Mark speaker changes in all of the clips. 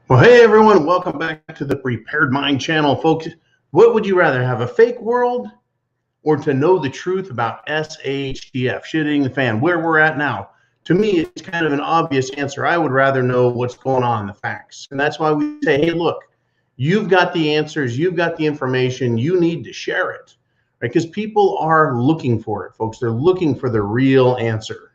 Speaker 1: Well, hey everyone, welcome back to the Prepared Mind channel, folks. What would you rather have, a fake world or to know the truth about SHTF, shitting the fan, where we're at now? To me, it's kind of an obvious answer. I would rather know what's going on, the facts. And that's why we say, hey, look, you've got the answers, you've got the information, you need to share it, right? Because people are looking for it, folks. They're looking for the real answer.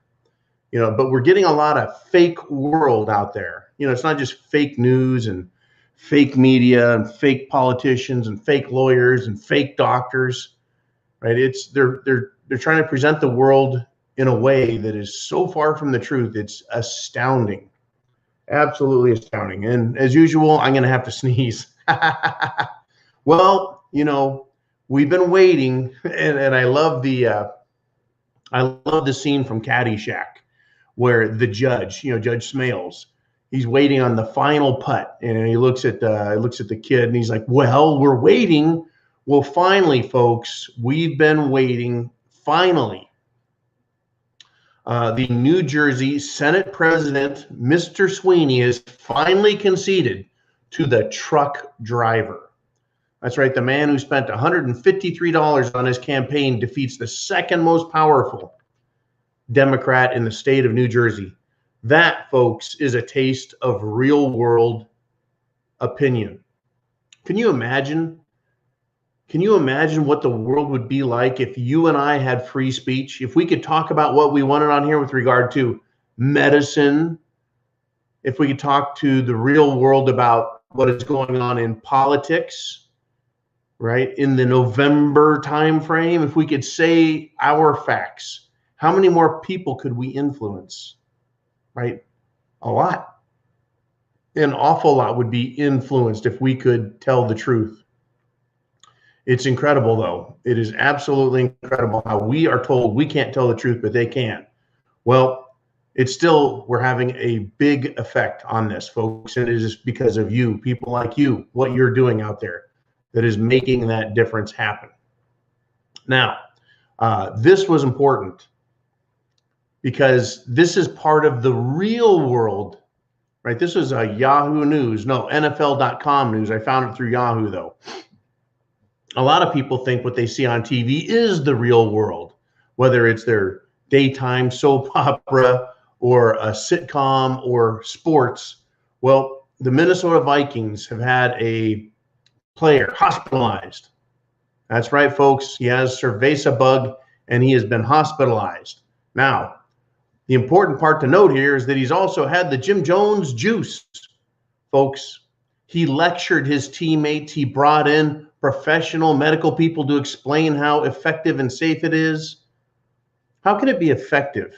Speaker 1: But we're getting a lot of fake world out there. It's not just fake news and fake media and fake politicians and fake lawyers and fake doctors, right? They're trying to present the world in a way that is so far from the truth. It's astounding, absolutely astounding. And as usual, I'm going to have to sneeze. Well, we've been waiting, and I love the scene from Caddyshack, where the judge, Judge Smales, he's waiting on the final putt, and he looks at the kid, and he's like, "Well, we're waiting." Well, finally, folks, we've been waiting. Finally, the New Jersey Senate President, Mr. Sweeney, has finally conceded to the truck driver. That's right, the man who spent $153 on his campaign defeats the second most powerful Democrat in the state of New Jersey. That, folks, is a taste of real world opinion. Can you imagine? Can you imagine what the world would be like if you and I had free speech? If we could talk about what we wanted on here with regard to medicine, if we could talk to the real world about what is going on in politics, right? In the November timeframe, if we could say our facts, how many more people could we influence, right? A lot. An awful lot would be influenced if we could tell the truth. It's incredible, though. It is absolutely incredible how we are told we can't tell the truth, but they can. Well, we're having a big effect on this, folks, and it is because of you, people like you, what you're doing out there that is making that difference happen. Now, this was important, because this is part of the real world, right? This is a Yahoo News, no, NFL.com news. I found it through Yahoo, though. A lot of people think what they see on TV is the real world, whether it's their daytime soap opera or a sitcom or sports. Well, the Minnesota Vikings have had a player hospitalized. That's right, folks. He has cerveza bug, and he has been hospitalized. Now, the important part to note here is that he's also had the Jim Jones juice, folks. He lectured his teammates. He brought in professional medical people to explain how effective and safe it is. How can it be effective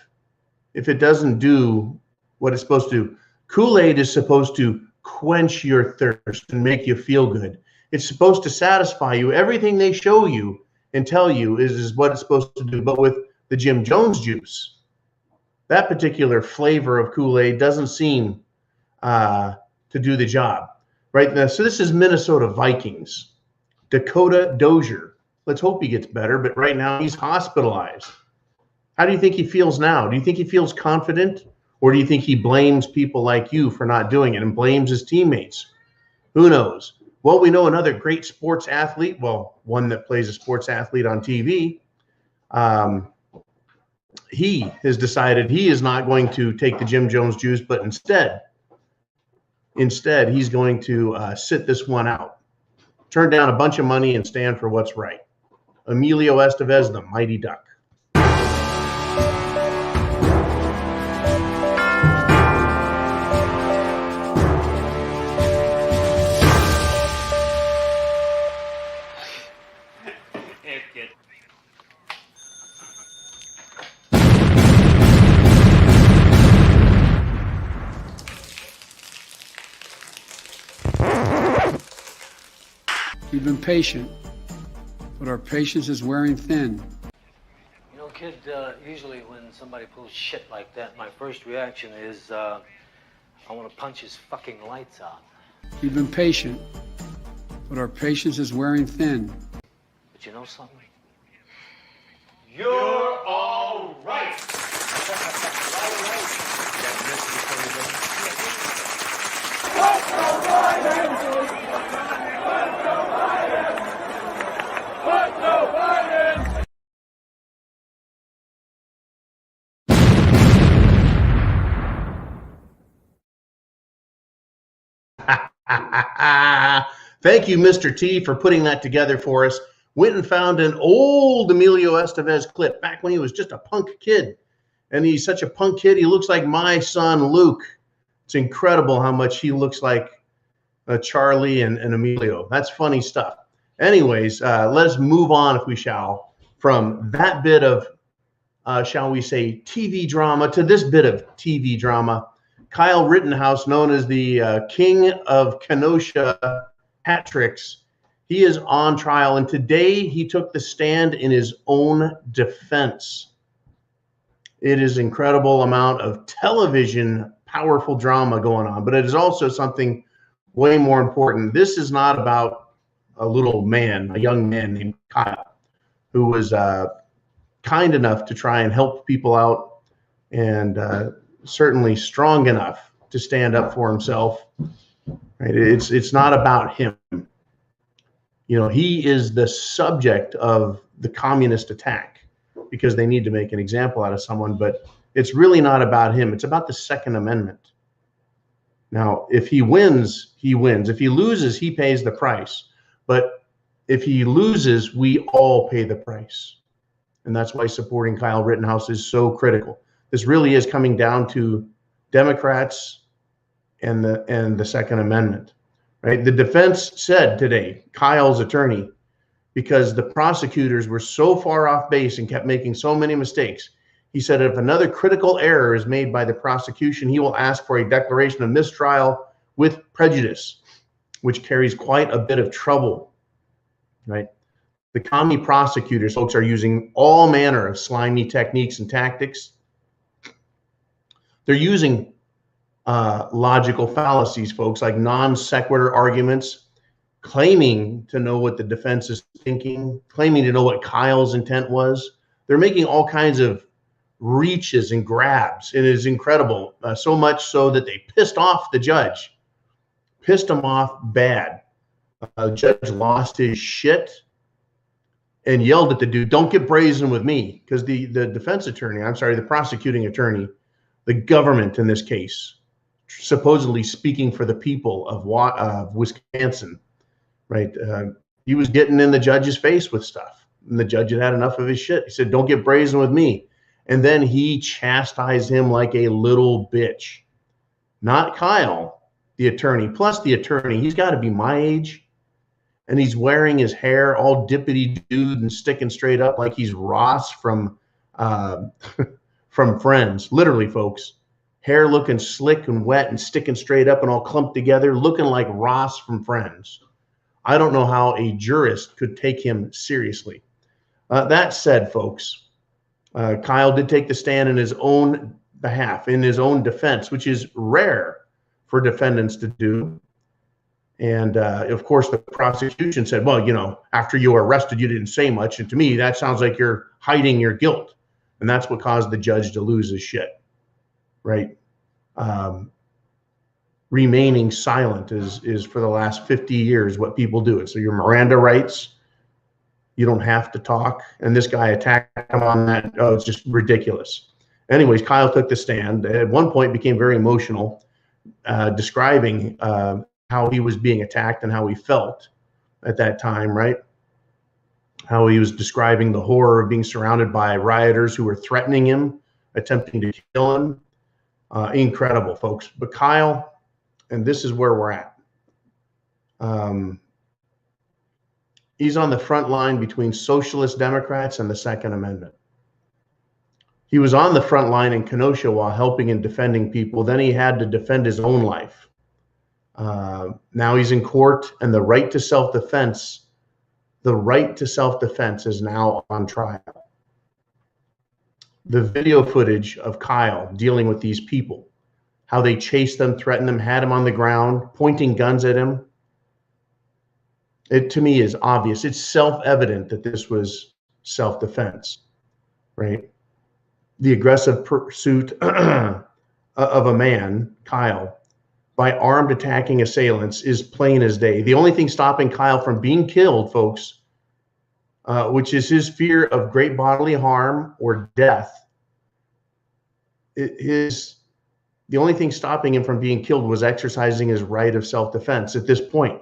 Speaker 1: if it doesn't do what it's supposed to do? Kool-Aid is supposed to quench your thirst and make you feel good. It's supposed to satisfy you. Everything they show you and tell you is what it's supposed to do. But with the Jim Jones juice, that particular flavor of Kool-Aid doesn't seem to do the job, right? Now, so this is Minnesota Vikings. Dakota Dozier. Let's hope he gets better, but right now he's hospitalized. How do you think he feels now? Do you think he feels confident, or do you think he blames people like you for not doing it and blames his teammates? Who knows? Well, we know another great sports athlete, well, one that plays a sports athlete on TV. He has decided he is not going to take the Jim Jones juice, but instead he's going to sit this one out, turn down a bunch of money, and stand for what's right. Emilio Estevez, the Mighty Duck.
Speaker 2: ahead, kid.
Speaker 3: We've been patient, but our patience is wearing thin.
Speaker 4: You know, kid, usually when somebody pulls shit like that, my first reaction is, I want to punch his fucking lights out.
Speaker 3: We've been patient, but our patience is wearing thin.
Speaker 4: But you know something?
Speaker 2: You're all right.
Speaker 1: Thank you, Mr. T, for putting that together for us. Went and found an old Emilio Estevez clip back when he was just a punk kid. And he's such a punk kid, he looks like my son, Luke. It's incredible how much he looks like Charlie and Emilio. That's funny stuff. Anyways, let's move on, if we shall, from that bit of, shall we say, TV drama to this bit of TV drama. Kyle Rittenhouse, known as the king of Kenosha hat tricks, he is on trial, and today he took the stand in his own defense. It is incredible amount of television, powerful drama going on, but it is also something way more important. This is not about a little man, a young man named Kyle, who was kind enough to try and help people out, and certainly strong enough to stand up for himself. Right? It's not about him. You know, he is the subject of the communist attack because they need to make an example out of someone, but it's really not about him. It's about the Second Amendment. Now, if he wins, he wins. If he loses, he pays the price. But if he loses, we all pay the price. And that's why supporting Kyle Rittenhouse is so critical. This really is coming down to Democrats and the Second Amendment, right? The defense said today, Kyle's attorney, because the prosecutors were so far off base and kept making so many mistakes, he said if another critical error is made by the prosecution, he will ask for a declaration of mistrial with prejudice, which carries quite a bit of trouble, right? The commie prosecutors, folks, are using all manner of slimy techniques and tactics. They're using logical fallacies, folks, like non sequitur arguments, claiming to know what the defense is thinking, claiming to know what Kyle's intent was. They're making all kinds of reaches and grabs. It is incredible, so much so that they pissed off the judge, pissed him off bad. The judge lost his shit and yelled at the dude, "Don't get brazen with me," because the defense attorney, I'm sorry, the prosecuting attorney, the government in this case, supposedly speaking for the people of Wisconsin, right? He was getting in the judge's face with stuff, and the judge had enough of his shit. He said, "Don't get brazen with me." And then he chastised him like a little bitch. Not Kyle, the attorney. Plus the attorney, he's got to be my age, and he's wearing his hair all dippity dude and sticking straight up like he's Ross from from Friends. Literally, folks, hair looking slick and wet and sticking straight up and all clumped together, looking like Ross from Friends. I don't know how a jurist could take him seriously. That said, folks, Kyle did take the stand in his own behalf, in his own defense, which is rare for defendants to do. And of course, the prosecution said, well, you know, after you were arrested, you didn't say much. And to me, that sounds like you're hiding your guilt. And that's what caused the judge to lose his shit, right? Remaining silent is for the last 50 years what people do. So your Miranda rights, you don't have to talk. And this guy attacked him on that. Oh, it's just ridiculous. Anyways, Kyle took the stand. At one point became very emotional, describing how he was being attacked and how he felt at that time, right? How he was describing the horror of being surrounded by rioters who were threatening him, attempting to kill him. Incredible, folks. But Kyle, and this is where we're at. He's on the front line between socialist Democrats and the Second Amendment. He was on the front line in Kenosha while helping and defending people. Then he had to defend his own life. Now he's in court, and the right to self-defense is now on trial. The video footage of Kyle dealing with these people, how they chased them, threatened them, had him on the ground, pointing guns at him. It, to me, is obvious. It's self-evident that this was self-defense, right? The aggressive pursuit of a man, Kyle, by armed attacking assailants is plain as day. The only thing stopping Kyle from being killed, folks, which is his fear of great bodily harm or death, the only thing stopping him from being killed was exercising his right of self-defense. At this point,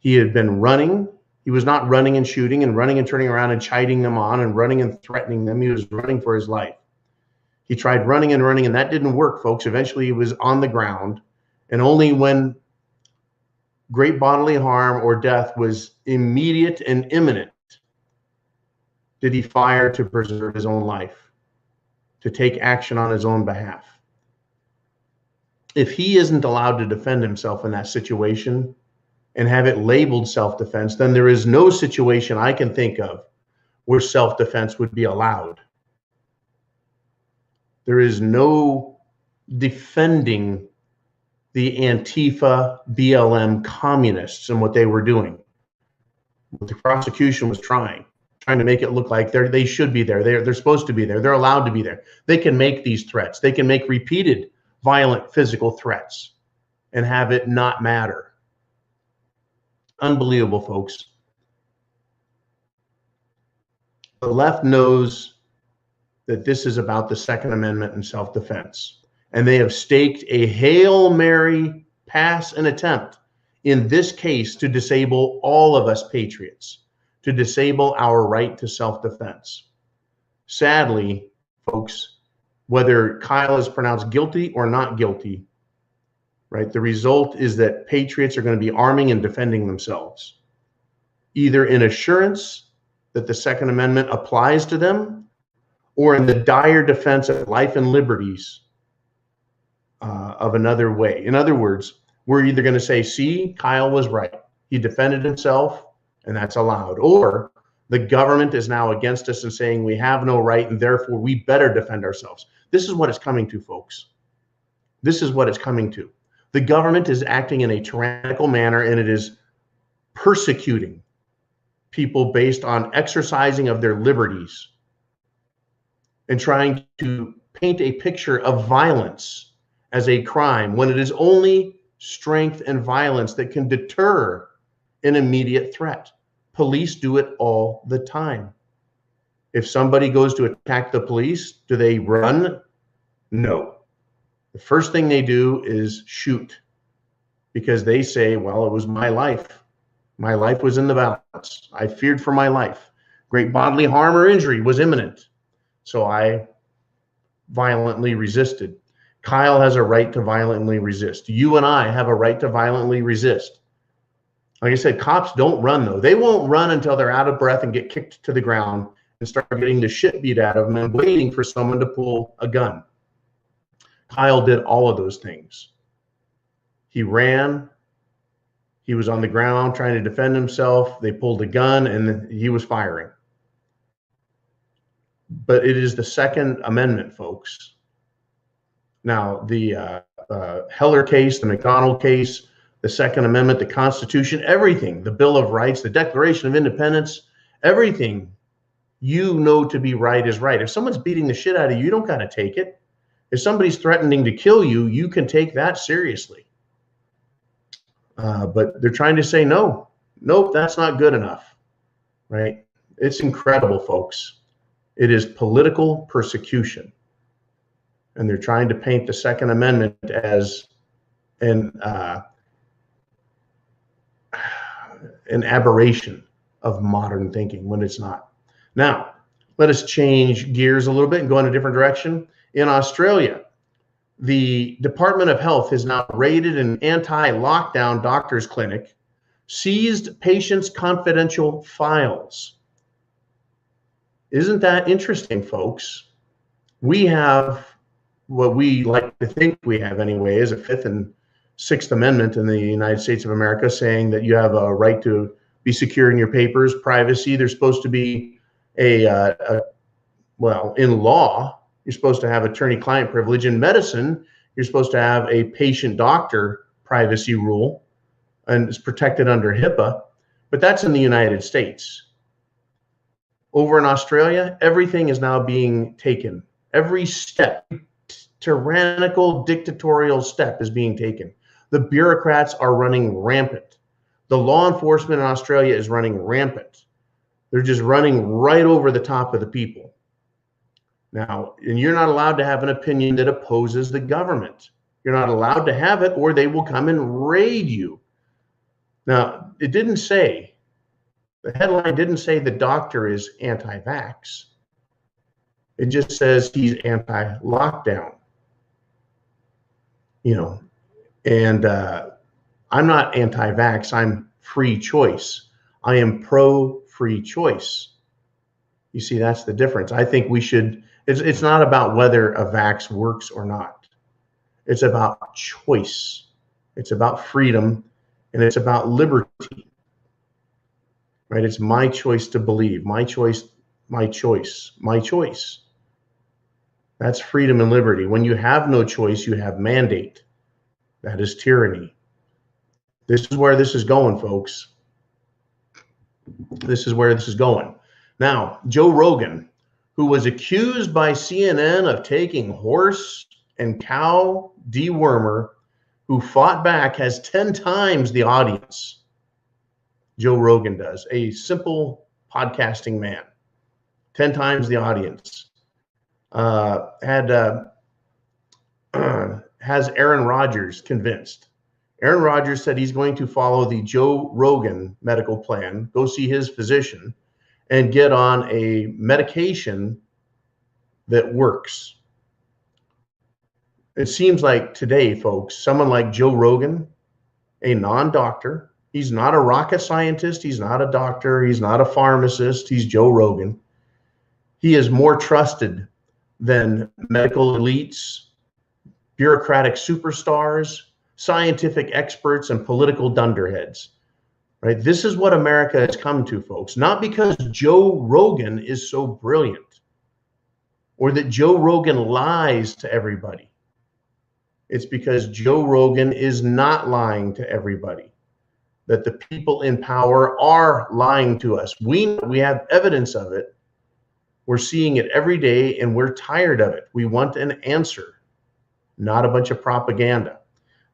Speaker 1: he had been running. He was not running and shooting and running and turning around and chiding them on and running and threatening them. He was running for his life. He tried running, and that didn't work, folks. Eventually, he was on the ground, and only when great bodily harm or death was immediate and imminent did he fire to preserve his own life, to take action on his own behalf. If he isn't allowed to defend himself in that situation and have it labeled self-defense, then there is no situation I can think of where self-defense would be allowed. There is no defending the Antifa, BLM communists and what they were doing. What the prosecution was trying to make it look like they should be there. They're supposed to be there. They're allowed to be there. They can make these threats. They can make repeated violent physical threats and have it not matter. Unbelievable, folks. The left knows that this is about the Second Amendment and self-defense, and they have staked a Hail Mary pass and attempt in this case to disable all of us patriots, to disable our right to self-defense. Sadly, folks, whether Kyle is pronounced guilty or not guilty, right, the result is that patriots are going to be arming and defending themselves, either in assurance that the Second Amendment applies to them or in the dire defense of life and liberties of another way. In other words, we're either going to say, see, Kyle was right. He defended himself, and that's allowed. Or the government is now against us and saying we have no right, and therefore we better defend ourselves. This is what it's coming to, folks. This is what it's coming to. The government is acting in a tyrannical manner, and it is persecuting people based on exercising of their liberties and trying to paint a picture of violence as a crime when it is only strength and violence that can deter an immediate threat. Police do it all the time. If somebody goes to attack the police, do they run? No. The first thing they do is shoot, because they say, well, it was my life. My life was in the balance. I feared for my life. Great bodily harm or injury was imminent. So I violently resisted. Kyle has a right to violently resist. You and I have a right to violently resist. Like I said, cops don't run, though. They won't run until they're out of breath and get kicked to the ground and start getting the shit beat out of them and waiting for someone to pull a gun. Kyle did all of those things. He ran. He was on the ground trying to defend himself. They pulled a gun and he was firing. But it is the Second Amendment, folks. Now, the Heller case, the McDonald case, the Second Amendment, the Constitution, everything, the Bill of Rights, the Declaration of Independence, everything you know to be right is right. If someone's beating the shit out of you, you don't got to take it. If somebody's threatening to kill you, you can take that seriously. But they're trying to say, no, nope, that's not good enough, right? It's incredible, folks. It is political persecution. And they're trying to paint the Second Amendment as an aberration of modern thinking when it's not. Now, let us change gears a little bit and go in a different direction. In Australia, the Department of Health has now raided an anti-lockdown doctor's clinic, seized patients' confidential files. Isn't that interesting, folks? We have what we like to think we have anyway is a Fifth and Sixth Amendment in the United States of America, saying that you have a right to be secure in your papers, privacy. There's supposed to be well, in law, you're supposed to have attorney-client privilege. In medicine, you're supposed to have a patient-doctor privacy rule, and it's protected under HIPAA, but that's in the United States. Over in Australia, everything is now being taken. Every step, tyrannical, dictatorial step is being taken. The bureaucrats are running rampant. The law enforcement in Australia is running rampant. They're just running right over the top of the people. Now, and you're not allowed to have an opinion that opposes the government. You're not allowed to have it, or they will come and raid you. Now, it didn't say, the headline didn't say the doctor is anti-vax. It just says he's anti-lockdown. You know, and I'm not anti-vax, I'm free choice. I am pro-free choice. You see, that's the difference. I think we should, it's not about whether a vax works or not. It's about choice. It's about freedom, and it's about liberty. Right? It's my choice to believe, my choice, my choice, my choice. That's freedom and liberty. When you have no choice, you have mandate. That is tyranny. This is where this is going, folks. This is where this is going. Now, Joe Rogan, who was accused by CNN of taking horse and cow dewormer, who fought back, has 10 times the audience. Joe Rogan does, a simple podcasting man, 10 times the audience. Has Aaron Rodgers convinced. Aaron Rodgers said he's going to follow the Joe Rogan medical plan, go see his physician, and get on a medication that works. It seems like today, folks, someone like Joe Rogan, a non-doctor, he's not a rocket scientist, he's not a doctor, he's not a pharmacist, he's Joe Rogan. He is more trusted than medical elites, bureaucratic superstars, scientific experts, and political dunderheads. Right? This is what America has come to, folks. Not because Joe Rogan is so brilliant or that Joe Rogan lies to everybody. It's because Joe Rogan is not lying to everybody, that the people in power are lying to us. We have evidence of it. We're seeing it every day, and we're tired of it. We want an answer, not a bunch of propaganda.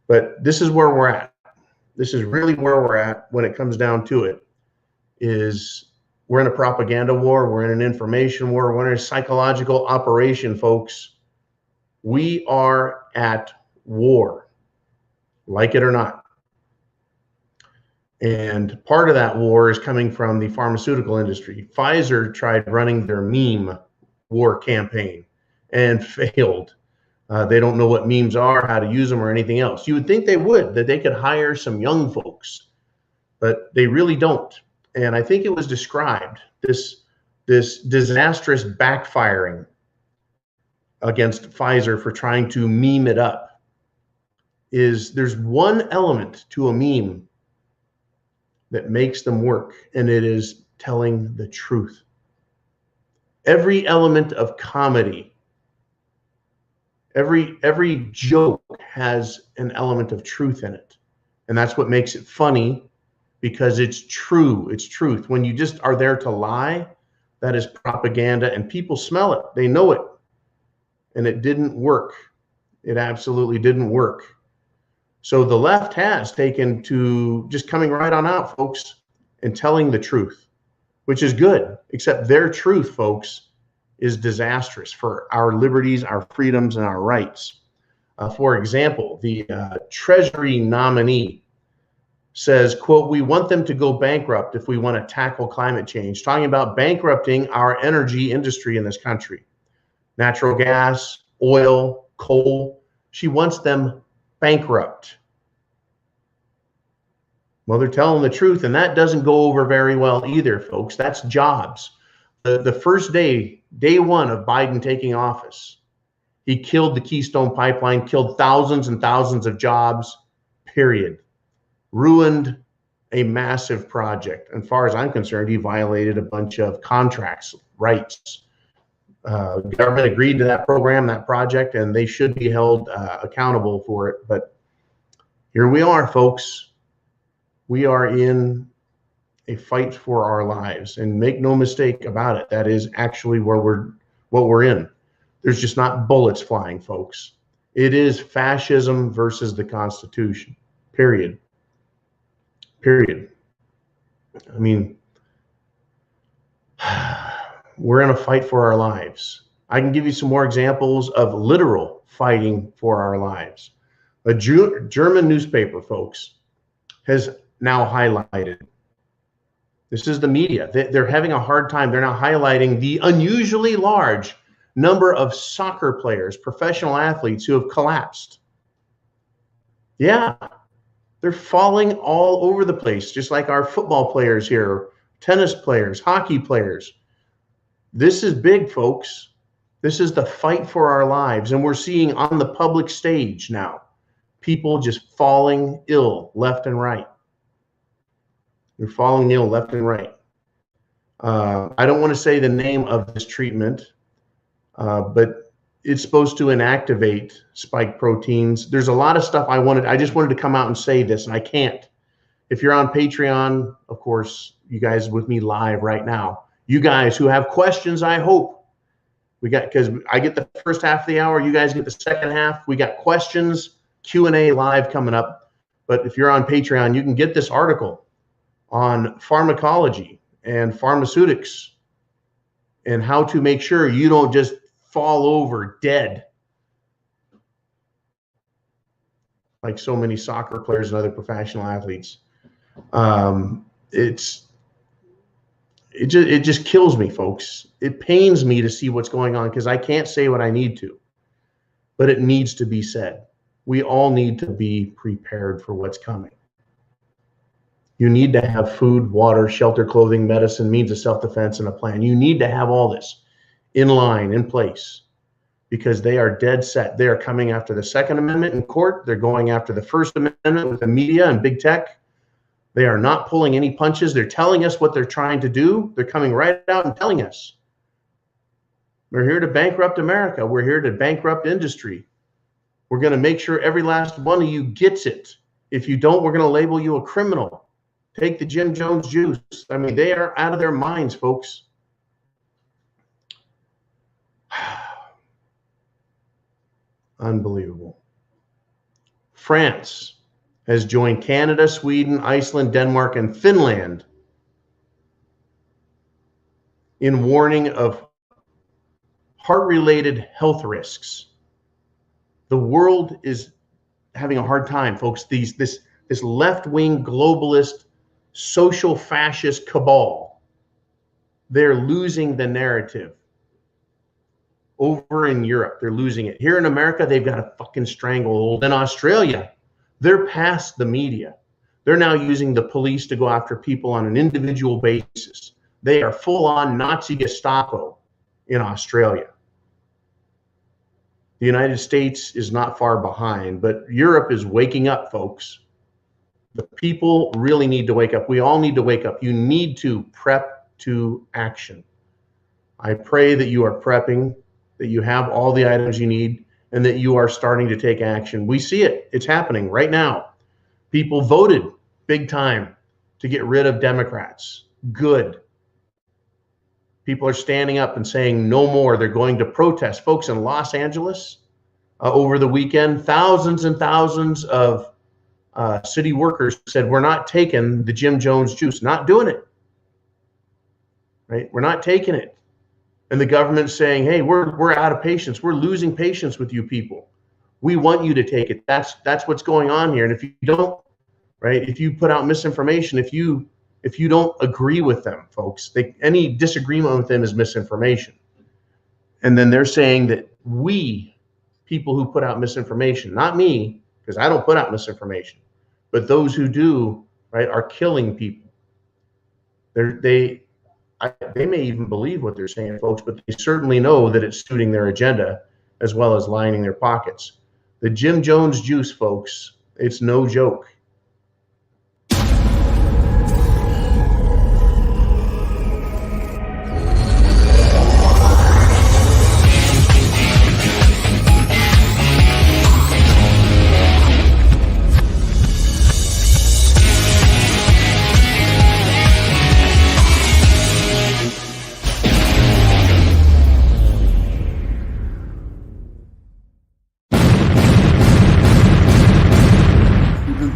Speaker 1: But this is where we're at. This is really where we're at when it comes down to it, is we're in a propaganda war. We're in an information war. We're in a psychological operation, folks. We are at war, like it or not. And part of that war is coming from the pharmaceutical industry. Pfizer tried running their meme war campaign and failed. They don't know what memes are, how to use them, or anything else. You would think they would, that they could hire some young folks, but they really don't. And I think it was described, this disastrous backfiring against Pfizer for trying to meme it up, is there's one element to a meme that makes them work, and it is telling the truth. Every element of comedy, every joke has an element of truth in it. And that's what makes it funny, because it's true. It's truth. When you just are there to lie, that is propaganda, and people smell it. They know it. And it didn't work. It absolutely didn't work. So the left has taken to just coming right on out, folks, and telling the truth, which is good, except their truth, folks, is disastrous for our liberties, our freedoms, and our rights. For example, the Treasury nominee says, quote, "We want them to go bankrupt if we want to tackle climate change," talking about bankrupting our energy industry in this country. Natural gas, oil, coal. She wants them bankrupt. Well, they're telling the truth, and that doesn't go over very well either, folks. That's jobs. The first day one of Biden taking office, he killed the Keystone Pipeline, killed thousands and thousands of jobs, period. Ruined a massive project. And as far as I'm concerned, he violated a bunch of contracts, rights. The government agreed to that program, that project, and they should be held accountable for it. But here we are, folks. We are in a fight for our lives, and make no mistake about it, that is actually what we're in. There's just not bullets flying, folks. It is fascism versus the Constitution, period. I mean, we're in a fight for our lives. I can give you some more examples of literal fighting for our lives. A German newspaper, folks, has now highlighted. This is the media. They're having a hard time. They're now highlighting the unusually large number of soccer players, professional athletes who have collapsed. Yeah, they're falling all over the place, just like our football players here, tennis players, hockey players. This is big, folks. This is the fight for our lives. And we're seeing on the public stage now, people just falling ill left and right. They're falling ill left and right. I don't want to say the name of this treatment, but it's supposed to inactivate spike proteins. There's a lot of stuff I just wanted to come out and say this, and I can't. If you're on Patreon, of course, you guys with me live right now. You guys who have questions, I hope. Because I get the first half of the hour, you guys get the second half. We got questions, Q&A live coming up. But if you're on Patreon, you can get this article on pharmacology and pharmaceutics and how to make sure you don't just fall over dead like so many soccer players and other professional athletes. It just kills me, folks. It pains me to see what's going on because I can't say what I need to, but it needs to be said. We all need to be prepared for what's coming. You need to have food, water, shelter, clothing, medicine, means of self-defense, and a plan. You need to have all this in line, in place, because they are dead set. They are coming after the Second Amendment in court. They're going after the First Amendment with the media and big tech. They are not pulling any punches. They're telling us what they're trying to do. They're coming right out and telling us. We're here to bankrupt America. We're here to bankrupt industry. We're going to make sure every last one of you gets it. If you don't, we're going to label you a criminal. Take the Jim Jones juice. I mean, they are out of their minds, folks. Unbelievable. France has joined Canada, Sweden, Iceland, Denmark, and Finland in warning of heart-related health risks. The world is having a hard time, folks. This left-wing globalist social fascist cabal, they're losing the narrative. Over in Europe, they're losing it. Here in America, they've got a fucking stranglehold. In Australia, they're past the media. They're now using the police to go after people on an individual basis. They are full-on Nazi Gestapo in Australia. The United States is not far behind, but Europe is waking up, folks. The people really need to wake up. We all need to wake up. You need to prep to action. I pray that you are prepping, that you have all the items you need, and that you are starting to take action. We see it. It's happening right now. People voted big time to get rid of Democrats. Good. People are standing up and saying no more. They're going to protest. Folks, in Los Angeles over the weekend, thousands and thousands of city workers said, we're not taking the Jim Jones juice, not doing it. Right? We're not taking it. And the government's saying, hey, we're out of patience. We're losing patience with you people. We want you to take it. That's what's going on here. And if you don't, right, if you put out misinformation, if you don't agree with them, folks, any disagreement with them is misinformation. And then they're saying that we, people who put out misinformation, not me, because I don't put out misinformation, but those who do right, are killing people. They may even believe what they're saying, folks, but they certainly know that it's suiting their agenda as well as lining their pockets. The Jim Jones juice, folks, it's no joke.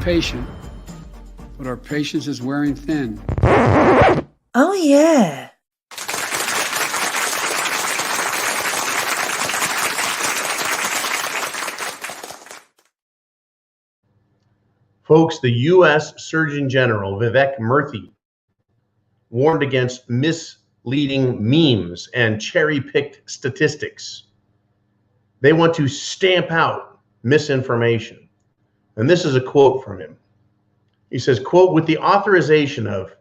Speaker 3: Patient, but our patience is wearing thin.
Speaker 5: Oh, yeah.
Speaker 1: Folks, the U.S. Surgeon General, Vivek Murthy, warned against misleading memes and cherry-picked statistics. They want to stamp out misinformation. And this is a quote from him. He says, quote, with the authorization of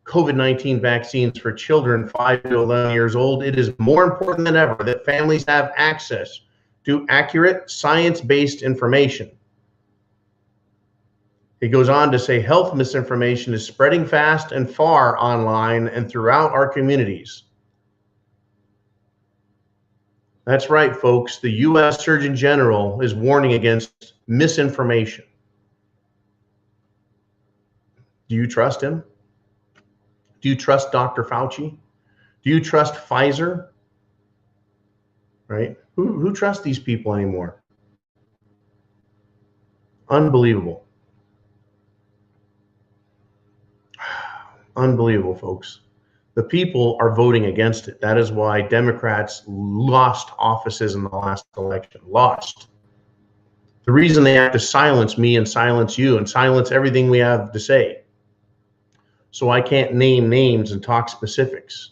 Speaker 1: COVID-19 vaccines for children 5 to 11 years old, it is more important than ever that families have access to accurate, science-based information. He goes on to say health misinformation is spreading fast and far online and throughout our communities. That's right, folks. The U.S. Surgeon General is warning against misinformation. Do you trust him? Do you trust Dr. Fauci? Do you trust Pfizer? Right? Who trusts these people anymore? Unbelievable. Unbelievable, folks. The people are voting against it. That is why Democrats lost offices in the last election. Lost. The reason they have to silence me and silence you and silence everything we have to say, so I can't name names and talk specifics,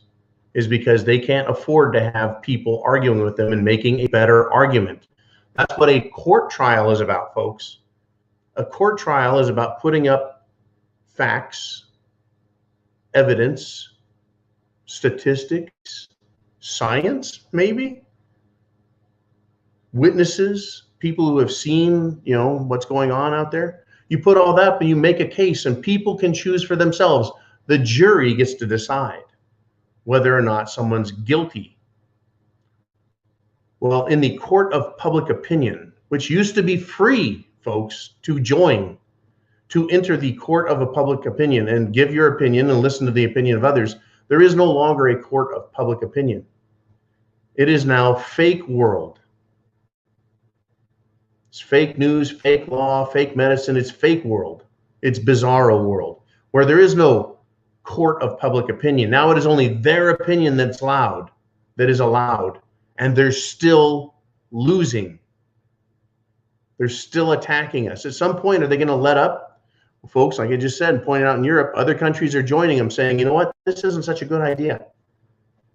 Speaker 1: is because they can't afford to have people arguing with them and making a better argument. That's what a court trial is about, folks. A court trial is about putting up facts, evidence, statistics, science, maybe, witnesses, people who have seen, what's going on out there. You put all that up and you make a case and people can choose for themselves. The jury gets to decide whether or not someone's guilty. Well, in the court of public opinion, which used to be free, folks, to join, to enter the court of a public opinion and give your opinion and listen to the opinion of others, there is no longer a court of public opinion. It is now fake world. It's fake news, fake law, fake medicine. It's fake world. It's bizarro world where there is no court of public opinion. Now it is only their opinion that is allowed, and they're still losing. They're still attacking us. At some point, are they going to let up? Folks, like I just said and pointed out in Europe, other countries are joining them saying, you know what, this isn't such a good idea.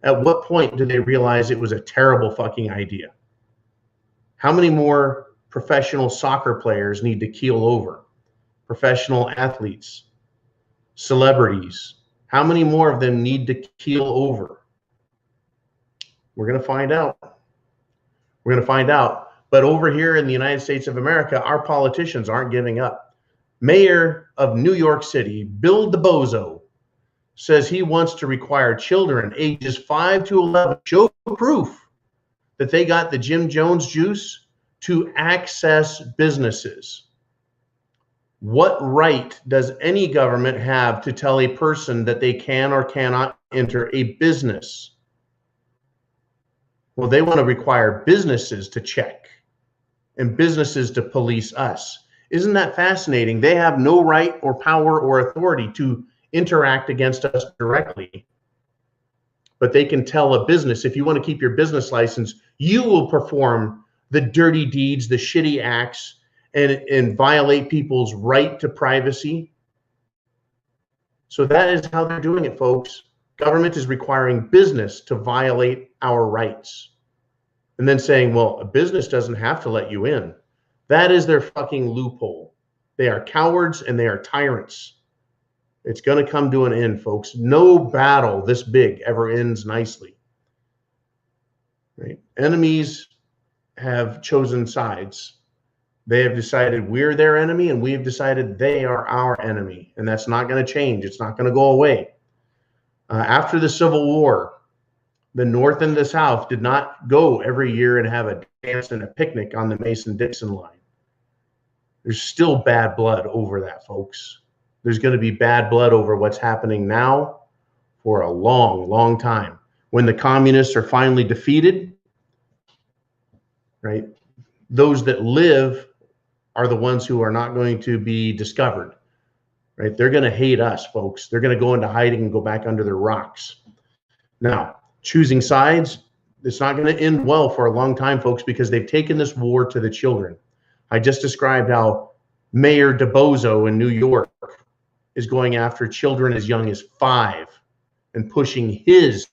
Speaker 1: At what point do they realize it was a terrible fucking idea? How many more professional soccer players need to keel over? Professional athletes, celebrities, how many more of them need to keel over? We're going to find out. We're going to find out. But over here in the United States of America, our politicians aren't giving up. Mayor of New York City, Bill DeBozo, says he wants to require children ages 5 to 11 show proof that they got the Jim Jones juice to access businesses. What right does any government have to tell a person that they can or cannot enter a business? Well, they want to require businesses to check and businesses to police us. Isn't that fascinating? They have no right or power or authority to interact against us directly. But they can tell a business, if you want to keep your business license, you will perform the dirty deeds, the shitty acts, and violate people's right to privacy. So that is how they're doing it, folks. Government is requiring business to violate our rights. And then saying, well, a business doesn't have to let you in. That is their fucking loophole. They are cowards and they are tyrants. It's going to come to an end, folks. No battle this big ever ends nicely. Right? Enemies have chosen sides. They have decided we're their enemy, and we have decided they are our enemy. And that's not going to change. It's not going to go away. After the Civil War, the North and the South did not go every year and have a dance and a picnic on the Mason-Dixon line. There's still bad blood over that, folks. There's going to be bad blood over what's happening now for a long, long time. When the communists are finally defeated, right, those that live are the ones who are not going to be discovered, right? They're going to hate us, folks. They're going to go into hiding and go back under their rocks. Now, choosing sides, it's not going to end well for a long time, folks, because they've taken this war to the children. I just described how Mayor DeBozo in New York is going after children as young as 5 and pushing his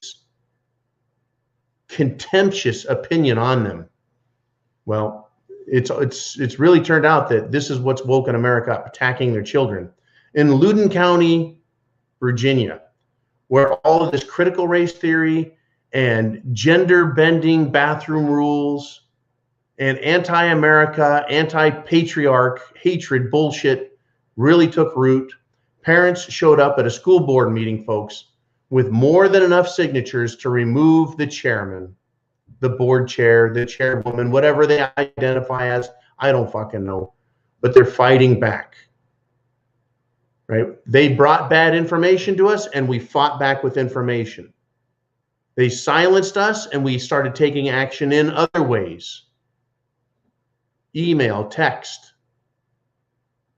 Speaker 1: contemptuous opinion on them. Well, it's really turned out that this is what's woken America up, attacking their children. In Loudoun County, Virginia, where all of this critical race theory and gender-bending bathroom rules and anti-America, anti-patriarch hatred bullshit really took root, parents showed up at a school board meeting, folks, with more than enough signatures to remove the chairman, the board chair, the chairwoman, whatever they identify as. I don't fucking know. But they're fighting back. Right? They brought bad information to us, and we fought back with information. They silenced us, and we started taking action in other ways. Email, text,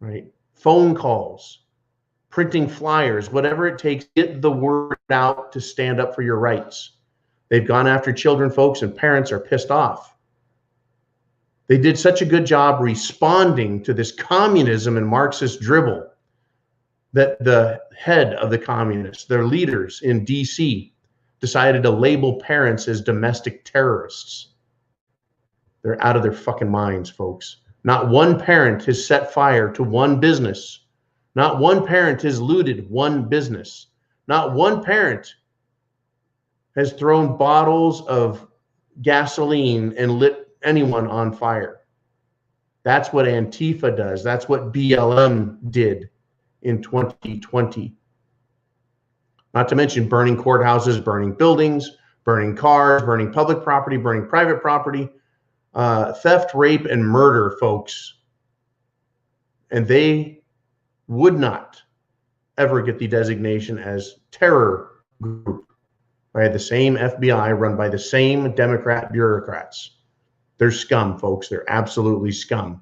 Speaker 1: right? Phone calls, printing flyers, whatever it takes, get the word out to stand up for your rights. They've gone after children, folks, and parents are pissed off. They did such a good job responding to this communism and Marxist dribble that the head of the communists, their leaders in DC, decided to label parents as domestic terrorists. They're out of their fucking minds, folks. Not one parent has set fire to one business. Not one parent has looted one business. Not one parent has thrown bottles of gasoline and lit anyone on fire. That's what Antifa does. That's what BLM did in 2020. Not to mention burning courthouses, burning buildings, burning cars, burning public property, burning private property, theft, rape, and murder, folks. And they would not ever get the designation as terror group by the same FBI run by the same Democrat bureaucrats. They're scum, folks. They're absolutely scum.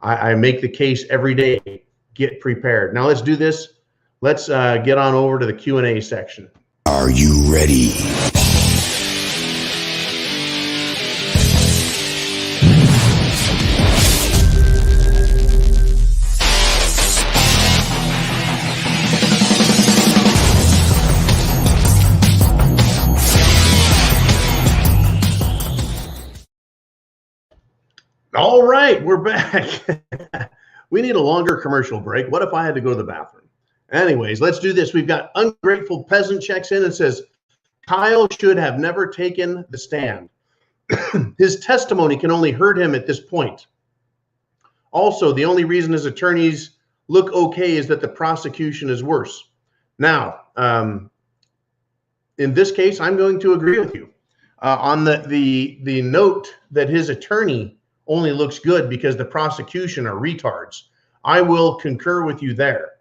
Speaker 1: I make the case every day. Get prepared. Now let's do this. Let's get on over to the Q&A section.
Speaker 6: Are you ready?
Speaker 1: All right, we're back. We need a longer commercial break. What if I had to go to the bathroom? Anyways, let's do this. We've got Ungrateful Peasant checks in and says, Kyle should have never taken the stand. His testimony can only hurt him at this point. Also, the only reason his attorneys look okay is that the prosecution is worse. Now, in this case, I'm going to agree with you on the note that his attorney only looks good because the prosecution are retards. I will concur with you there.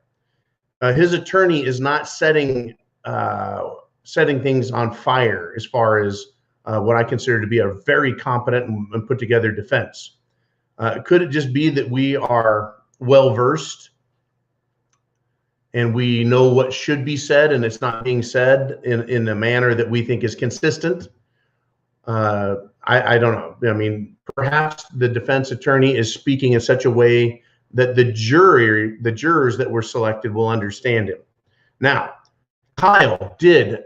Speaker 1: His attorney is not setting things on fire as far as what I consider to be a very competent and put together defense. Could it just be that we are well versed and we know what should be said and it's not being said in a manner that we think is consistent? I don't know. I mean, perhaps the defense attorney is speaking in such a way that the jurors that were selected will understand him. Now, Kyle did,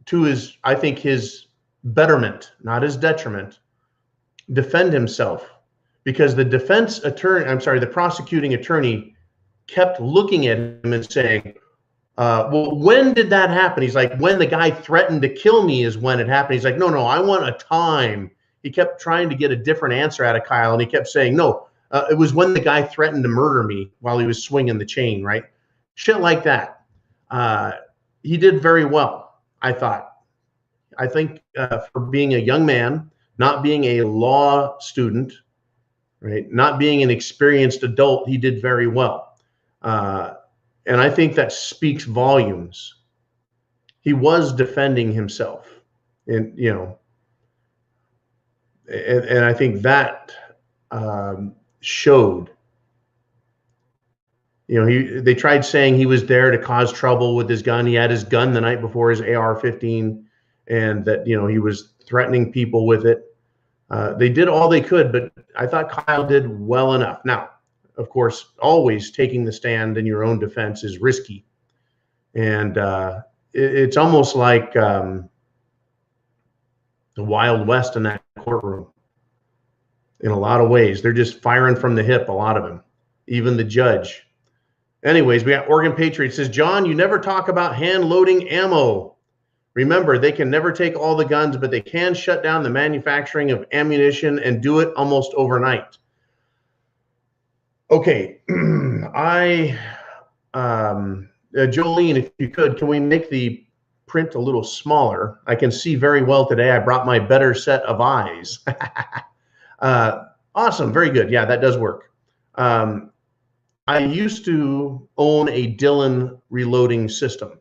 Speaker 1: to his, I think his betterment, not his detriment, defend himself because the the prosecuting attorney kept looking at him and saying, well, when did that happen? He's like, when the guy threatened to kill me is when it happened. He's like, no, I want a time. He kept trying to get a different answer out of Kyle, and he kept saying, no, it was when the guy threatened to murder me while he was swinging the chain, right? Shit like that. He did very well, I thought. I think for being a young man, not being a law student, right, not being an experienced adult, he did very well. And I think that speaks volumes. He was defending himself, and and I think that showed. They tried saying he was there to cause trouble with his gun. He had his gun the night before, his AR-15, and that he was threatening people with it. They did all they could, but I thought Kyle did well enough. Now, of course, always taking the stand in your own defense is risky, and it's almost like the Wild West in that courtroom. In a lot of ways, they're just firing from the hip. A lot of them, even the judge. Anyways, we got Oregon Patriot says, John, you never talk about hand loading ammo. Remember, they can never take all the guns, but they can shut down the manufacturing of ammunition and do it almost overnight. Okay, Jolene, if you could, can we make the print a little smaller? I can see very well today. I brought my better set of eyes. Awesome, very good. Yeah, that does work. I used to own a Dillon reloading system.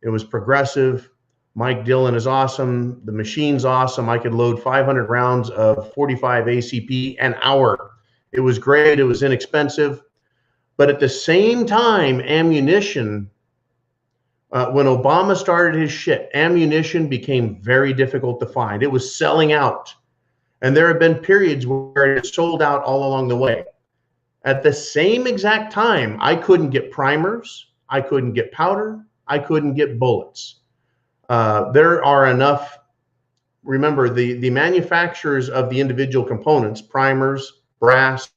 Speaker 1: It was progressive. Mike Dillon is awesome. The machine's awesome. I could load 500 rounds of 45 ACP an hour. It was great. It was inexpensive. But at the same time, ammunition, when Obama started his shit, ammunition became very difficult to find. It was selling out. And there have been periods where it sold out all along the way. At the same exact time, I couldn't get primers. I couldn't get powder. I couldn't get bullets. There are enough. Remember, the manufacturers of the individual components, primers, brass,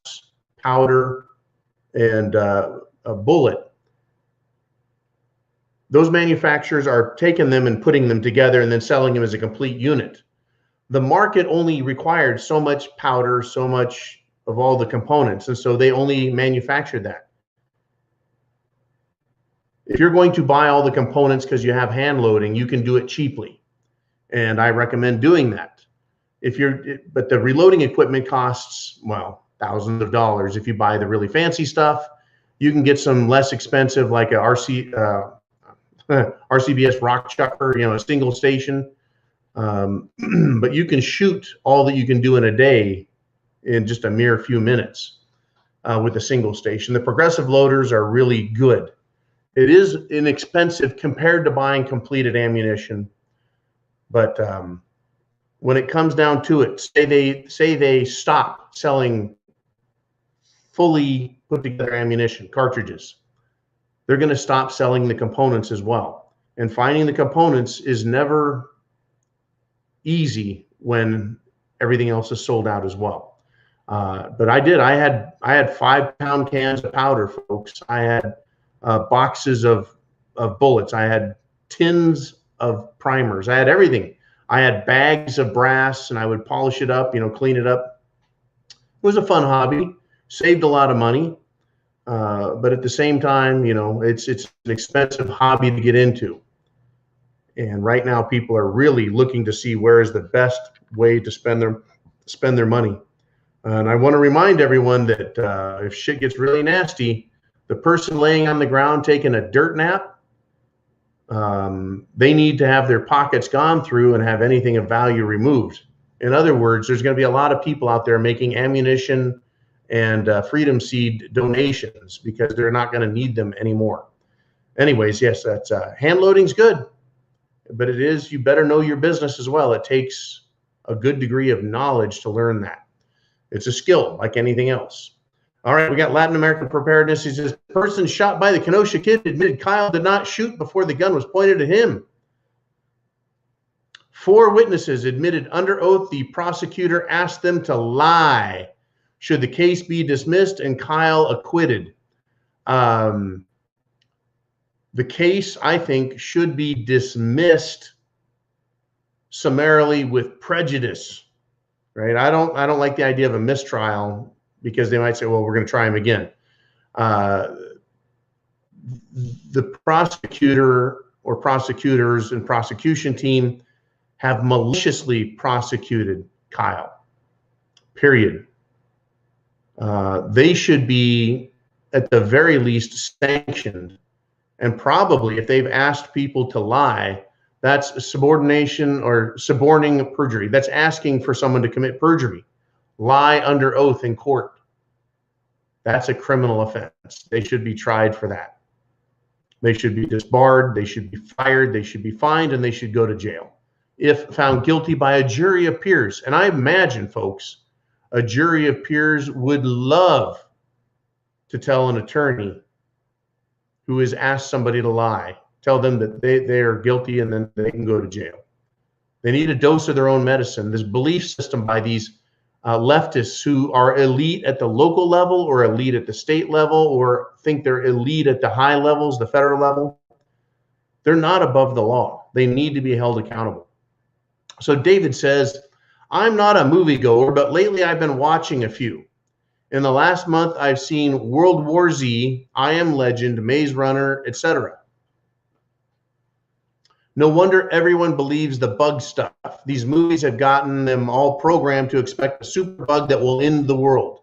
Speaker 1: powder, and a bullet, those manufacturers are taking them and putting them together and then selling them as a complete unit. The market only required so much powder, so much of all the components, and so they only manufactured that. If you're going to buy all the components because you have hand loading, you can do it cheaply, and I recommend doing that. But the reloading equipment costs, well, thousands of dollars. If you buy the really fancy stuff, you can get some less expensive, like a RCBS rock chucker, a single station. But you can shoot all that you can do in a day in just a mere few minutes with a single station. The progressive loaders are really good. It is inexpensive compared to buying completed ammunition, but when it comes down to it, say they stop selling fully put together ammunition, cartridges, they're going to stop selling the components as well. And finding the components is never easy when everything else is sold out as well. But I had 5-pound cans of powder, folks. I had boxes of bullets. I had tins of primers. I had everything. I had bags of brass, and I would polish it up, clean it up. It was a fun hobby. Saved a lot of money. But at the same time, it's an expensive hobby to get into. And right now, people are really looking to see where is the best way to spend their money. And I want to remind everyone that if shit gets really nasty, the person laying on the ground taking a dirt nap, they need to have their pockets gone through and have anything of value removed. In other words, there's going to be a lot of people out there making ammunition and Freedom Seed donations because they're not going to need them anymore. Anyways, yes, that's hand loading's good, but you better know your business as well. It takes a good degree of knowledge to learn that. It's a skill like anything else. All right, we got Latin American preparedness. He says, the person shot by the Kenosha kid admitted Kyle did not shoot before the gun was pointed at him. 4 witnesses admitted under oath the prosecutor asked them to lie. should the case be dismissed and Kyle acquitted? The case, I think, should be dismissed summarily with prejudice, right? I don't like the idea of a mistrial because they might say, well, we're going to try him again. The prosecutor or prosecutors and prosecution team have maliciously prosecuted Kyle, period. They should be, at the very least, sanctioned. And probably, if they've asked people to lie, that's subordination or suborning perjury. That's asking for someone to commit perjury, lie under oath in court. That's a criminal offense. They should be tried for that. They should be disbarred, they should be fired, they should be fined, and they should go to jail if found guilty by a jury of peers. And I imagine, folks, a jury of peers would love to tell an attorney who has asked somebody to lie, tell them that they are guilty and then they can go to jail. They need a dose of their own medicine. This belief system by these leftists who are elite at the local level or elite at the state level or think they're elite at the high levels, the federal level, they're not above the law. They need to be held accountable. So David says, I'm not a moviegoer, but lately I've been watching a few. In the last month, I've seen World War Z, I Am Legend, Maze Runner, etc. No wonder everyone believes the bug stuff. These movies have gotten them all programmed to expect a super bug that will end the world.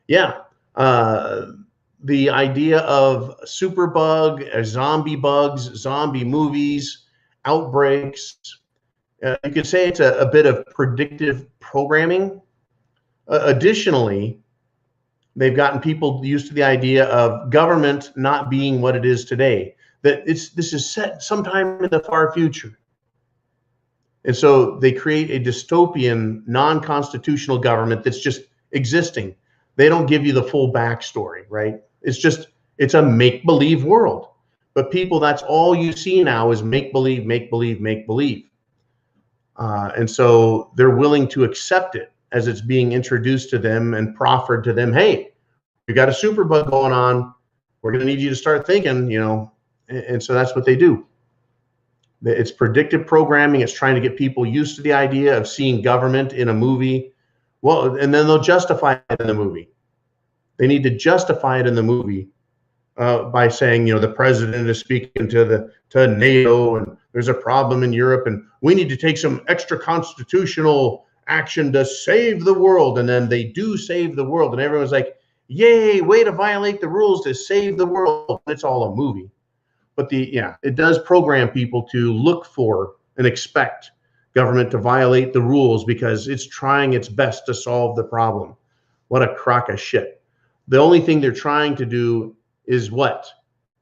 Speaker 1: Yeah, the idea of super bug, zombie bugs, zombie movies, outbreaks. You could say it's a bit of predictive programming. Additionally, they've gotten people used to the idea of government not being what it is today. That this is set sometime in the far future. And so they create a dystopian, non-constitutional government that's just existing. They don't give you the full backstory, right? It's a make-believe world. But people, that's all you see now is make-believe, make-believe, make-believe. And so they're willing to accept it as it's being introduced to them and proffered to them. Hey, you got a superbug going on. We're going to need you to start thinking, you know. And so that's what they do. It's predictive programming. It's trying to get people used to the idea of seeing government in a movie. Well, and then they'll justify it in the movie. They need to justify it in the movie by saying, you know, the president is speaking to NATO and there's a problem in Europe and we need to take some extra constitutional action to save the world. And then they do save the world. And everyone's like, yay, way to violate the rules to save the world. It's all a movie. But it does program people to look for and expect government to violate the rules because it's trying its best to solve the problem. What a crock of shit. The only thing they're trying to do is what?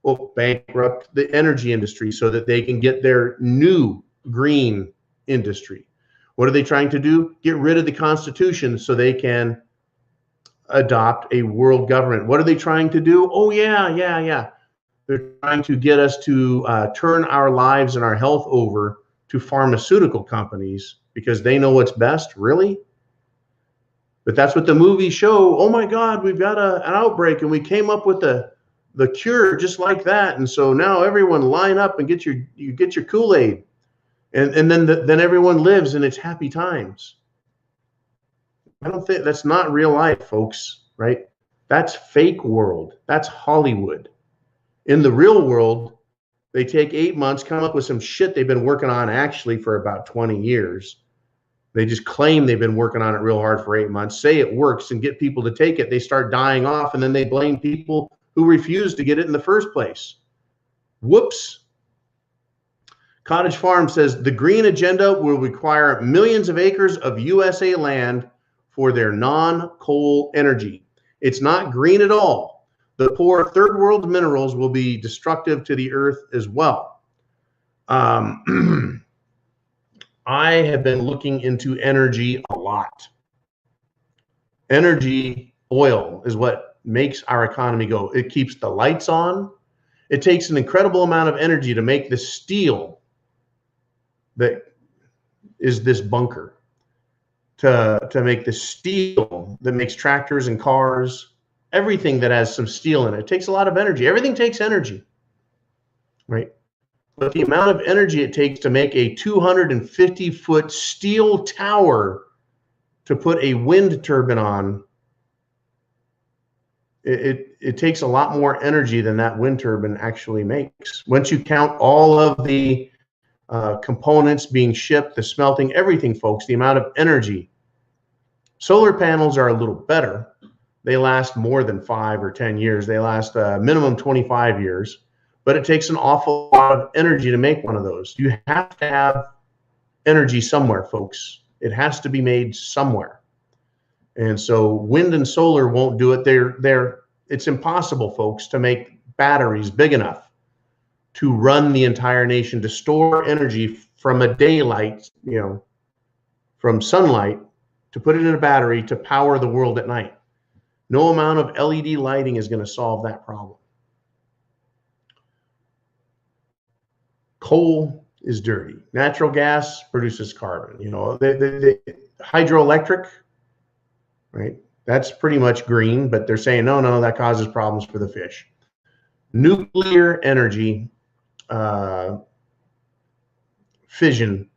Speaker 1: Well, bankrupt the energy industry so that they can get their new green industry. What are they trying to do? Get rid of the Constitution so they can adopt a world government. What are they trying to do? Oh, yeah. They're trying to get us to turn our lives and our health over to pharmaceutical companies because they know what's best, really? But that's what the movies show. Oh my God, we've got an outbreak and we came up with the cure just like that. And so now everyone line up and get your Kool-Aid. And then everyone lives and it's happy times. I don't think that's not real life, folks, right? That's fake world. That's Hollywood. In the real world, they take 8 months, come up with some shit they've been working on actually for about 20 years. They just claim they've been working on it real hard for 8 months, say it works and get people to take it. They start dying off and then they blame people who refused to get it in the first place. Whoops. Cottage Farm says the green agenda will require millions of acres of USA land for their non-coal energy. It's not green at all. The poor third world minerals will be destructive to the earth as well. I have been looking into energy a lot. Energy, oil, is what makes our economy go. It keeps the lights on. It takes an incredible amount of energy to make the steel that is this bunker. To make the steel steel that makes tractors and cars, everything that has some steel in it, takes a lot of energy. Everything takes energy, right? But the amount of energy it takes to make a 250-foot steel tower to put a wind turbine on, it takes a lot more energy than that wind turbine actually makes. Once you count all of the components being shipped, the smelting, everything, folks, the amount of energy. Solar panels are a little better. They last more than 5 or 10 years. They last minimum 25 years. But it takes an awful lot of energy to make one of those. You have to have energy somewhere, folks. It has to be made somewhere. And so wind and solar won't do it. It's impossible, folks, to make batteries big enough to run the entire nation, to store energy from a daylight, from sunlight, to put it in a battery to power the world at night. No amount of LED lighting is going to solve that problem. Coal is dirty. Natural gas produces carbon. The hydroelectric, right? That's pretty much green, but they're saying, no, that causes problems for the fish. Nuclear energy fission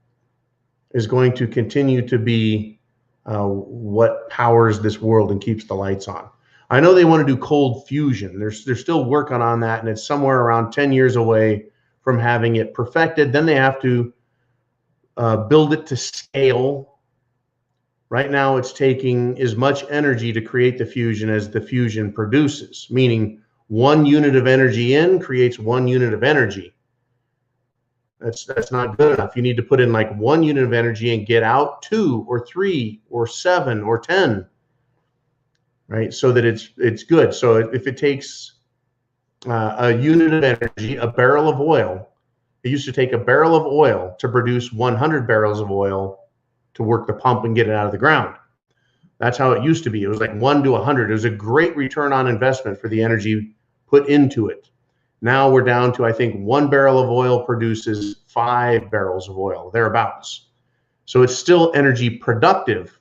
Speaker 1: is going to continue to be what powers this world and keeps the lights on. I know they want to do cold fusion. They're still working on that, and it's somewhere around 10 years away from having it perfected. Then they have to build it to scale. Right now, it's taking as much energy to create the fusion as the fusion produces, meaning 1 unit of energy in creates 1 unit of energy. That's not good enough. You need to put in like 1 unit of energy and get out 2 or 3 or 7 or 10, right? So that it's good. So if it takes a unit of energy, a barrel of oil, it used to take a barrel of oil to produce 100 barrels of oil to work the pump and get it out of the ground. That's how it used to be. It was like 1 to 100. It was a great return on investment for the energy put into it. Now we're down to, I think, 1 barrel of oil produces 5 barrels of oil, thereabouts. So it's still energy productive,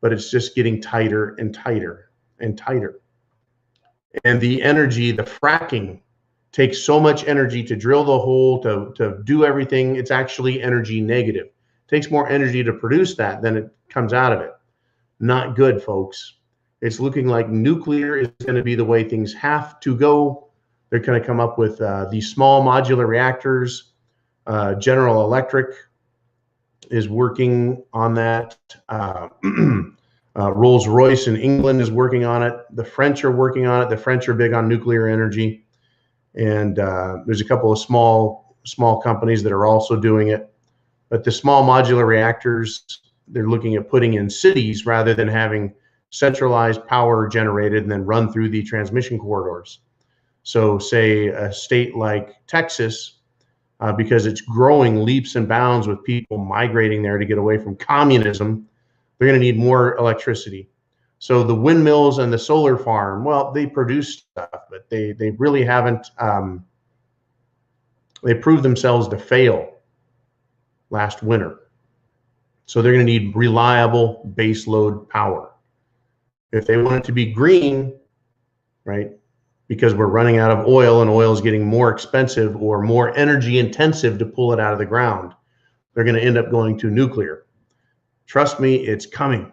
Speaker 1: but it's just getting tighter and tighter and tighter. And the energy, the fracking, takes so much energy to drill the hole, to do everything. It's actually energy negative. It takes more energy to produce that than it comes out of it. Not good, folks. It's looking like nuclear is going to be the way things have to go. They're going to come up with these small modular reactors. General Electric is working on that. Rolls-Royce in England is working on it. The French are working on it. The French are big on nuclear energy. And there's a couple of small companies that are also doing it. But the small modular reactors, they're looking at putting in cities rather than having centralized power generated and then run through the transmission corridors. So say a state like Texas, because it's growing leaps and bounds with people migrating there to get away from communism, they're going to need more electricity. So the windmills and the solar farm, well, they produce stuff, but they really haven't, they proved themselves to fail last winter. So they're going to need reliable baseload power. If they want it to be green, right, because we're running out of oil and oil is getting more expensive or more energy intensive to pull it out of the ground, they're going to end up going to nuclear. Trust me, it's coming.